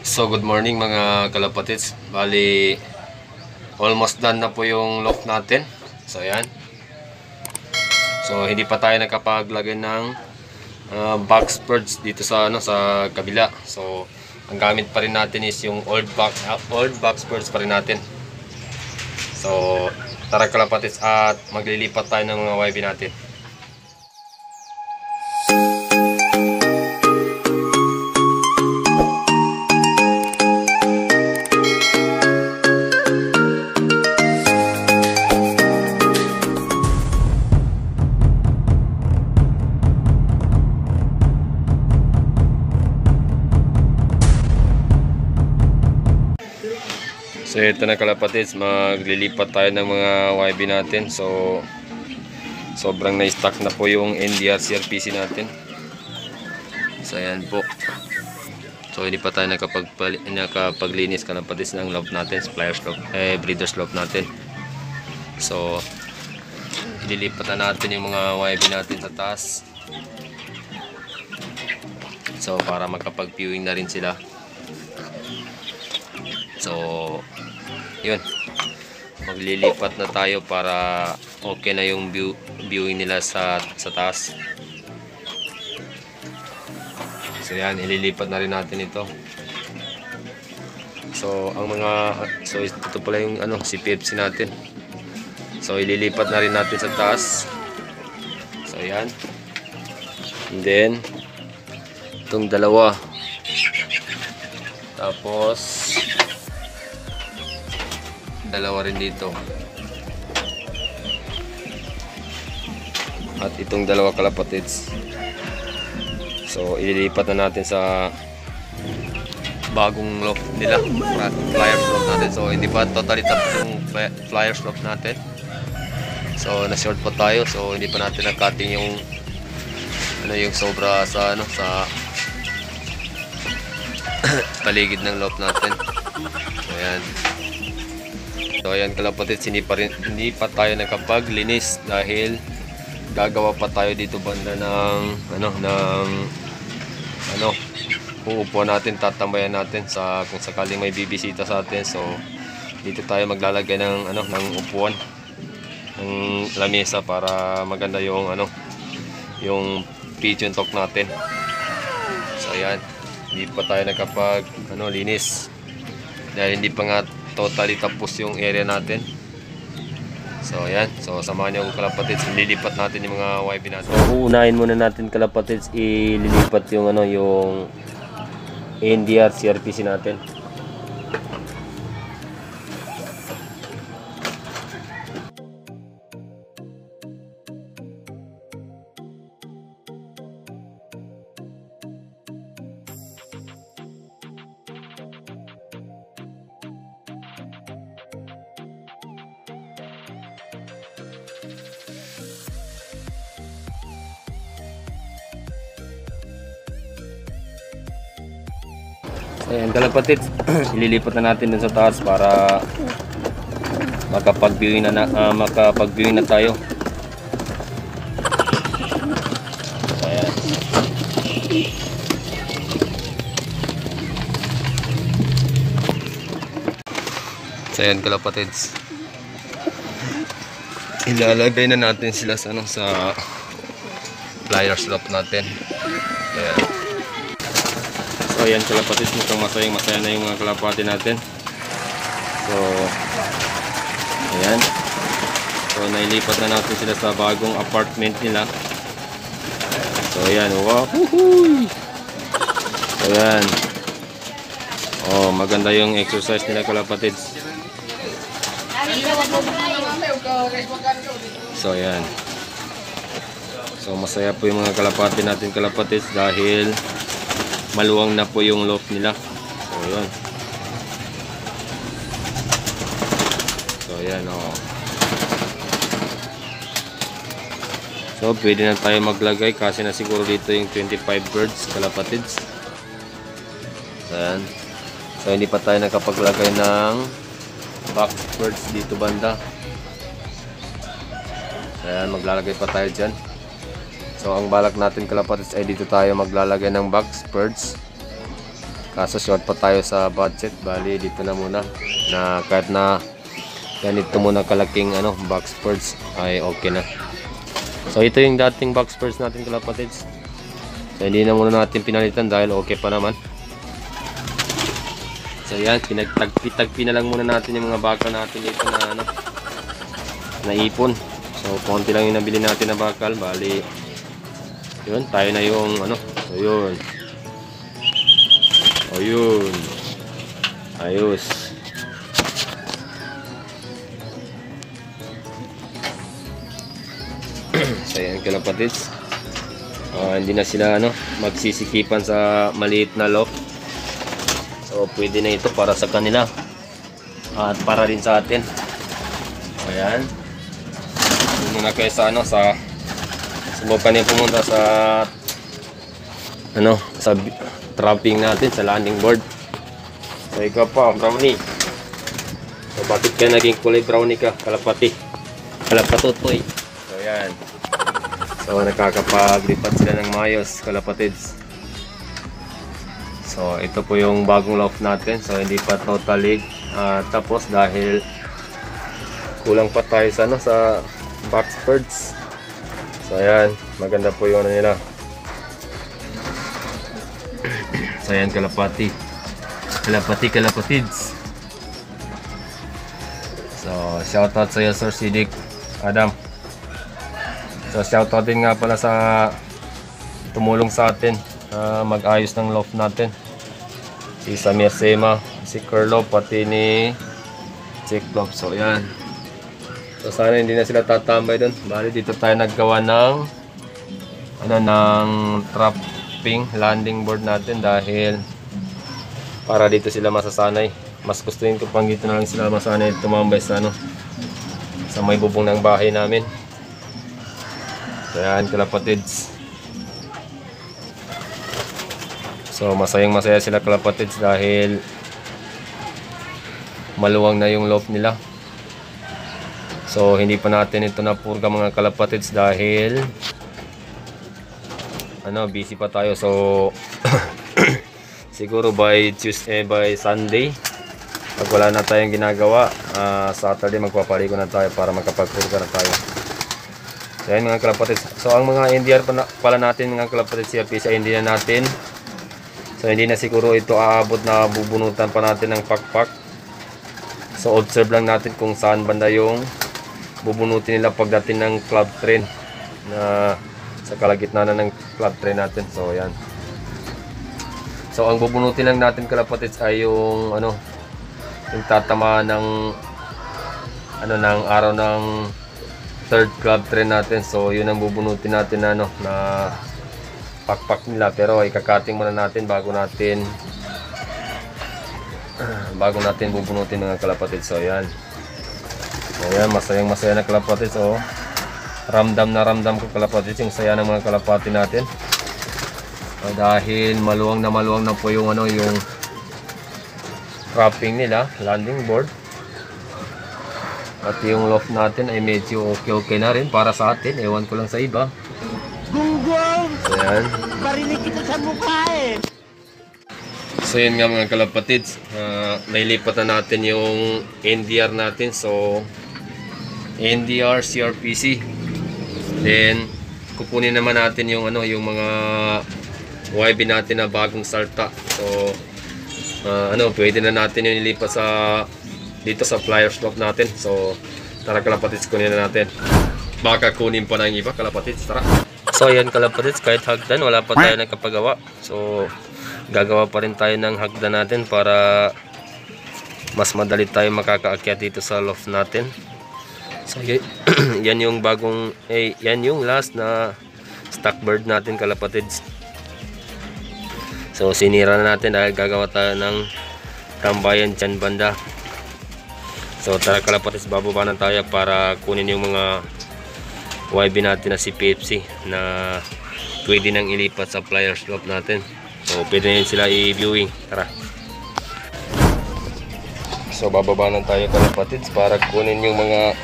So good morning mga kalapatids. Bali almost done na po yung loft natin. So ayan. So hindi pa tayo nakapaglagay ng box birds dito sa sa kabila. So ang gamit pa rin natin is yung old box birds pa rin natin. So tara kalapatids at maglilipat tayo ng mga YB natin. So ito na kalapatids, maglilipat tayo ng mga YB natin. So sobrang na-stock na po yung NDR CRPC natin. So ayan po. So hindi pa tayo nakapaglinis kalapatids ng loft natin, breeder's loft natin. So ililipat na natin yung mga YB natin sa taas. So para makapag-viewing na rin sila. So yun, maglilipat na tayo para okay na yung viewing nila sa taas. So yan, ililipat na rin natin ito. So ito pala yung si PFC natin. So ililipat na rin natin sa taas. So yan. And then itong dalawa. Tapos dalawa rin dito. At itong dalawa kalapatids. So ililipat na natin sa bagong loft nila, flyers loft natin. So hindi pa totally tapos yung flyers loft natin. So na-short pa tayo. So hindi pa natin na-cutting yung yung sobra sa sa paligid ng loft natin. So ayan. So ayan kalapatids, hindi pa tayo nakapaglinis dahil gagawa pa tayo dito banda ng uupuan natin, tatambayan natin sa kung sakaling may bibisita sa atin. So dito tayo maglalagay ng ng upuan, ng lamesa para maganda yung yung pigeon talk natin. So ayan, hindi pa tayo nakapag linis dahil hindi pa nga totally tapos yung area natin. So ayan, so samahan niyo kalapatids, lilipat natin yung mga YB natin. So uunahin muna natin kalapatids, ililipat yung yung NDR CRPC natin. Ayan kalapatids, ililipat na natin dun sa taas para makapag-viewing na tayo. Ayan. So ayan kalapatids, ilalagay na natin sila sa sa flyers loft natin. Ayan. So ayan kalapatids, mukhang masaya na yung mga kalapati natin. So ayan. So nailipat na natin sila sa bagong apartment nila. So ayan, wow. So ayan. Oh, maganda yung exercise nila kalapatids. So ayan. So masaya po yung mga kalapati natin kalapatids dahil maluwang na po yung loft nila. So yun. So ayan So pwede na tayo maglagay kasi na siguro dito yung 25 birds kalapatids. Ayan. So hindi pa tayo nakapaglagay ng box birds dito banda. Ayan, maglalagay pa tayo dyan. So ang balak natin kalapatids ay dito tayo maglalagay ng box birds. Kaso short pa tayo sa budget. Bali dito na muna. Na kahit na ganito muna kalaking box birds ay okay na. So ito yung dating box birds natin kalapatids. So hindi na muna natin pinalitan dahil okay pa naman. So yan, pinagtagpi na lang muna natin yung mga bakal natin dito na naipon. So konti lang yung nabili natin na bakal. Bali yun, tayo na yung so yun. O yun. Ayos. So yan kalapatids. Hindi na sila magsisikipan sa maliit na loft. So pwede na ito para sa kanila at para rin sa atin. Ayan. Muna kayo sa subukan niyo pumunta sa sa trapping natin sa landing board. So ikaw pa, brownie. So bakit ka naging kulay brownie ka, kalapati? Kalapatotoy. So ayan. So nakakapaglipat sila ng mayos, kalapatids. So ito po yung bagong loft natin. So hindi pa totally tapos dahil kulang pa tayo sa box birds. So ayan, maganda po yung nila. So ayan kalapatids. So shoutout sa iyo Sir Sidik Adam. So shoutout din nga pala sa tumulong sa atin mag-ayos ng loft natin, si Samir Sema, si Carlo, pati ni Cyclops. So yan. So sana hindi na sila tatambay doon. Bali dito tayo naggawa ng ng trapping landing board natin dahil para dito sila masasanay. Mas gustuin ko pang dito na lang sila masanay tumambay sa sa may bubong ng bahay namin. So yan kalapatids. So masayang-masaya sila kalapatids dahil maluwang na yung loft nila. So hindi pa natin ito napurga mga kalapatids dahil busy pa tayo. So siguro by Sunday pag wala na tayong ginagawa, Saturday magpapaligo na tayo para makapagpurga na tayo. So yan mga kalapatids. So ang mga NDR pala natin mga kalapatids, sa hindi na natin. So hindi na siguro ito aabot na bubunutan pa natin ng pakpak. So observe lang natin kung saan banda yung bubunutin nila pagdating ng club train na sa kalagitnaan ng club train natin. So ayan. So ang bubunutin lang natin kalapatids ay yung yung tatamaan ng ng araw ng third club train natin. So yun ang bubunutin natin na pakpak nila, pero ikakating muna natin bago natin bubunutin mga kalapatids. So ayan. Ayan, masayang-masaya na kalapatids. So ramdam na ramdam ko kalapatids yung saya ng mga kalapati natin. Dahil maluwang na po yung yung trapping nila, landing board. At yung loft natin ay medyo okay na rin para sa atin. Ewan ko lang sa iba. Gunggong! Ayan. Barinig kita sa mukha eh! So yun nga mga kalapatids, nailipat na natin yung NDR natin. So NDR CRPC. Then kukunin naman natin yung yung mga YB natin na bagong salta. So pwede na natin yung ilipat dito sa flyers loft natin. So tara kalapatids, kunin na natin. Baka kunin pa ng iba kalapatids, tara. So ayan kalapatids, kahit hagdan wala pa tayo nakapagawa. So gagawa pa rin tayo ng hagdan natin para mas madali tayo makakaakyat dito sa loft natin. So yan yung bagong yan yung last na stock bird natin kalapatids. So sinira na natin dahil gagawa tayo ng tambayan dyan banda. So tara kalapatids, bababa na tayo para kunin yung mga YB natin na si PFC na pwede nang ilipat sa flyers loft natin. So pwede na sila i-viewing. Tara. So bababa na tayo kalapatids para kunin yung mga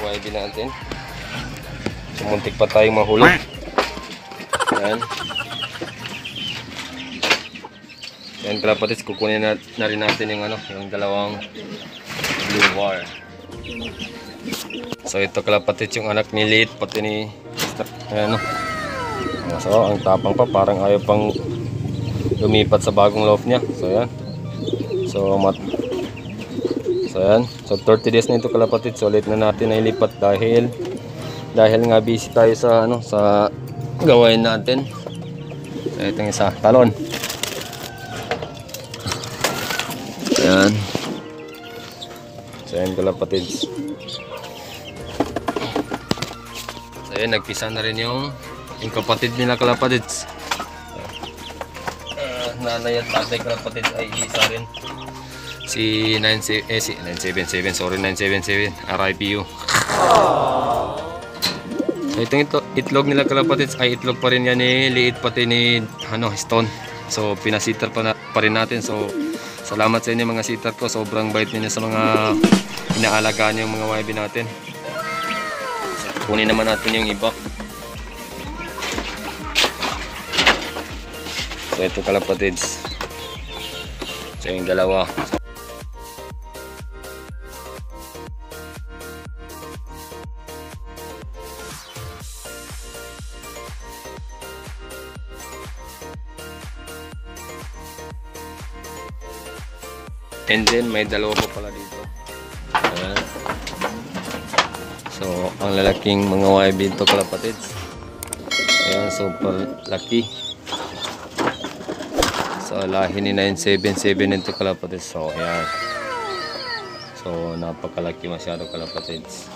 YB natin. So muntik pa tayong mahulog. Ayan. Ayan kalapatids, kukunin na rin natin yung ano, yung dalawang blue wire. So ito kalapatids yung anak ni Liit pati ni Mr. Ayan, no? So ang tapang pa, parang ayaw pang lumipat sa bagong loft niya. So ayan. So ayan. So 30 days na ito kalapatids. So late na natin na ilipat dahil nga busy tayo sa ano, sa gawain natin. So itong isa, talon. Ayan. So ayan kalapatids. So ayan, nagpisa na rin yung kapatid nila kalapatids. Nanay at tatay kalapatids ay isa rin. Si 977, sorry, 977 RIPU. So itong itlog nila kalapatids ay itlog pa rin yan ni Liit pati ni ano, Stone. So pinasitter pa rin natin. So salamat sa inyo mga sitter ko. Sobrang bait niyo sa mga inaalagaan yung mga YB natin. So, kunin naman natin yung iba. So ito kalapatids. So yung dalawa. And then may dalawa pa pala dito. Ayan. So ang lalaking mga YB ito kalapatids. Ayan, super laki. So lahi ni 977 ito kalapatids. So ayan. So napakalaki masyado kalapatids.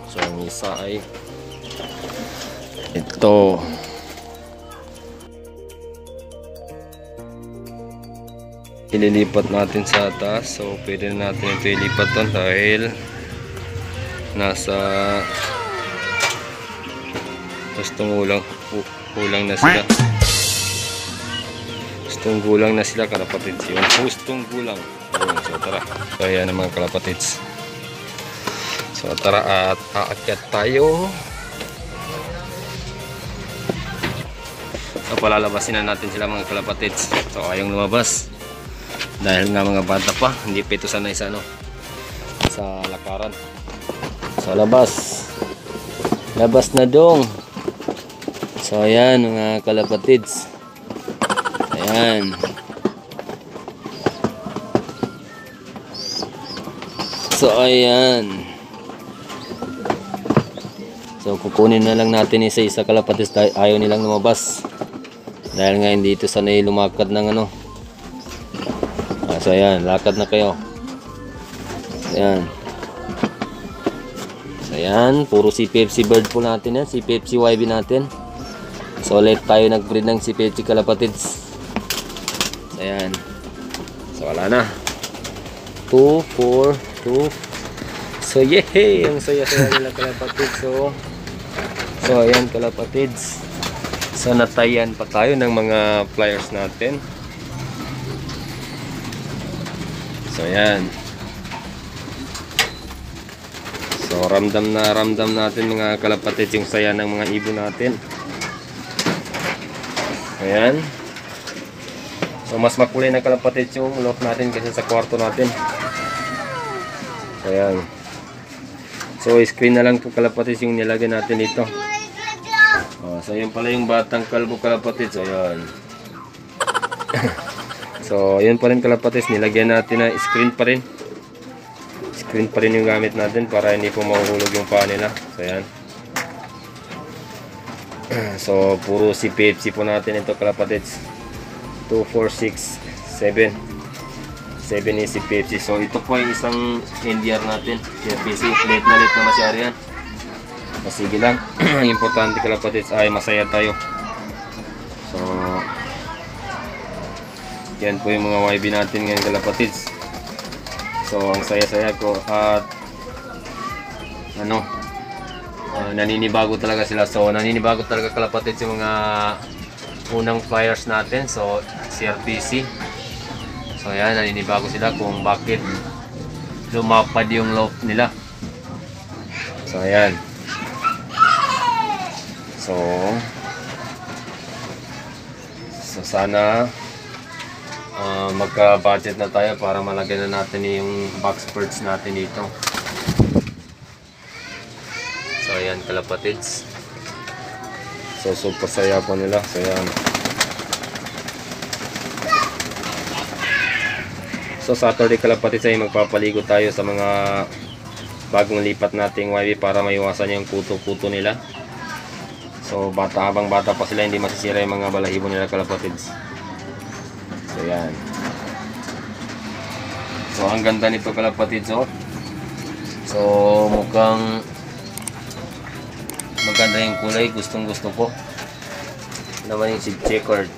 So ang isa ay ito. Ililipat natin sa taas. So pwede na natin ito ilipat doon dahil nasa gustong gulang na sila. Gustong gulang na sila kalapatids. Yung gustong gulang. So tara. So ayan ang mga kalapatids. So tara at aakyat tayo. So palalabasin na natin sila mga kalapatids. So ayong lumabas. Dahil nga mga bata pa, hindi pa ito sanay sa ano, sa lakaran. So labas. Labas na dong. So ayan mga kalapatids. Ayan. So ayan. So kukunin na lang natin isa-isa kalapatids dahil ayaw nilang lumabas. Dahil nga hindi ito sanay lumakad ng ano. So ayan, lakad na kayo. Ayan. So ayan, puro si Pepsi bird po natin yan, si Pepsi YB natin. So ulit tayo nag-breed ng si Pepsi kalapatids. So ayan. So wala na. 2, 4, 2. So yehey, ang saya-saya nila kalapatids. So ayan kalapatids. So natayan pa tayo ng mga flyers natin. So ayan. So ramdam natin mga kalapatids yung saya ng mga ibon natin. Ayan. So mas makulay na kalapatids yung loft natin kasi sa kwarto natin. So ayan. So screen na lang po kalapatids yung nilagay natin dito. So yun pala yung batang kalbo kalapatids. Ayan. So, yun pa rin kalapatids, nilagyan natin na screen pa rin. Screen pa rin yung gamit natin para hindi po mahuhulog yung paa nila. So, yan. So, puro si Pepsi po natin ito kalapatids. 2, 4, 6, 7. 7 is si Pepsi. So, ito po yung isang NDR natin. Si Pepsi, late na masyari yan. So, sige lang. Ang importante kalapatids ay masaya tayo. So, yan po yung mga YB natin ngayon kalapatids. So ang saya-saya ko at ano, naninibago talaga sila. So naninibago talaga kalapatids yung mga unang flyers natin. So CRTC. So yan, naninibago sila kung bakit lumapad yung loft nila. So ayan. So sana magka-budget na tayo para malagyan na natin yung box birds natin dito. So ayan kalapatids. So super saya po nila. So ayan. So Saturday kalapatids ay magpapaligo tayo sa mga bagong lipat nating YB para maiwasan yung kuto-kuto nila. So habang bata pa sila hindi masisira yung mga balahibo nila kalapatids. So yan. So ang ganda nito kalapatids oh. So mukhang maganda yung kulay, gustong gusto ko. Naman yung checkered.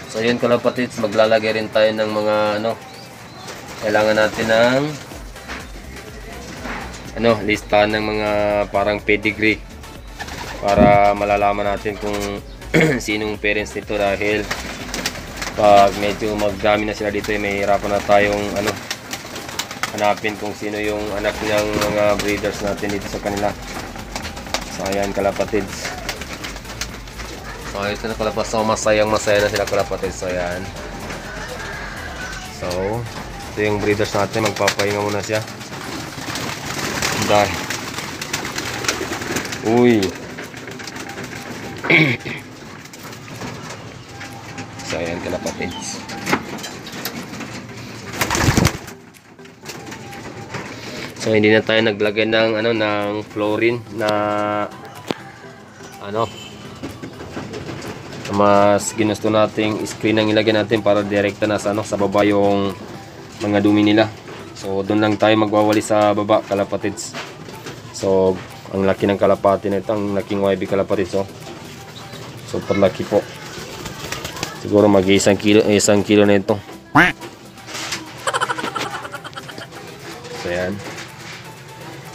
So yun kalapatids, maglalagay rin tayo ng mga kailangan natin ng listahan ng mga parang pedigree para malalaman natin kung sinong parents nito, dahil pag medyo magdami na sila dito may hirapan na tayong hanapin kung sino yung anak ng mga breeders natin dito sa kanila. So ayan kalapatids. So ito na kalapatids. So masaya na sila kalapatids. So ayan. So ito yung breeders natin. Magpapahinga muna siya. Dahil uy. So ayan kalapatids. So hindi na tayo naglagay ng ng fluorine na mas ginusto nating screen ang ilagay natin para direkta na sa baba yung mga dumi nila. So doon lang tayo magwawali sa baba kalapatids. So ang laki ng kalapati na ito, ang laking YB kalapatids oh. Super laki po. Siguro mag isang kilo na ito. So yan.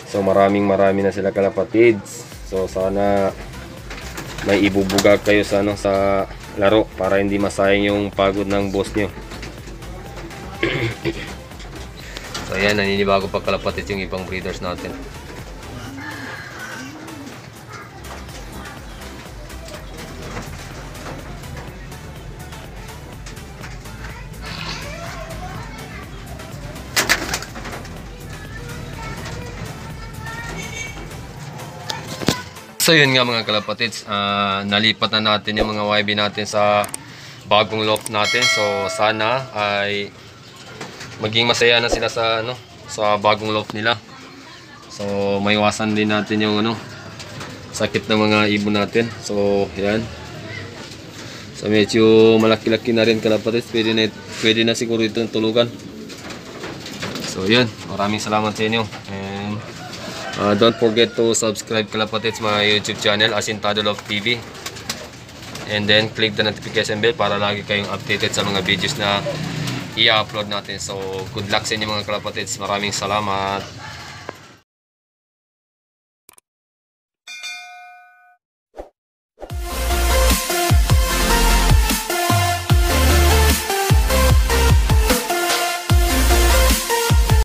So marami na sila kalapatids. So sana may ibubuga kayo sa sa laro para hindi masayang yung pagod ng boss nyo. So ayan, naninibago pa kalapatids yung ibang breeders natin. So yun nga mga kalapatids, nalipat na natin yung mga YB natin sa bagong loft natin. So sana ay maging masaya na sila sa sa bagong loft nila. So maiwasan din natin yung sakit ng mga ibon natin. So yan. So medyo malaki-laki na rin kalapatids, pwede na siguro itong tulugan. So yun, maraming salamat sa inyo. And don't forget to subscribe kalapatids my YouTube channel Asintado Love TV. And then click the notification bell para lagi kayong updated sa mga videos na i-upload natin. So good luck sa inyo mga kalapatids. Maraming salamat.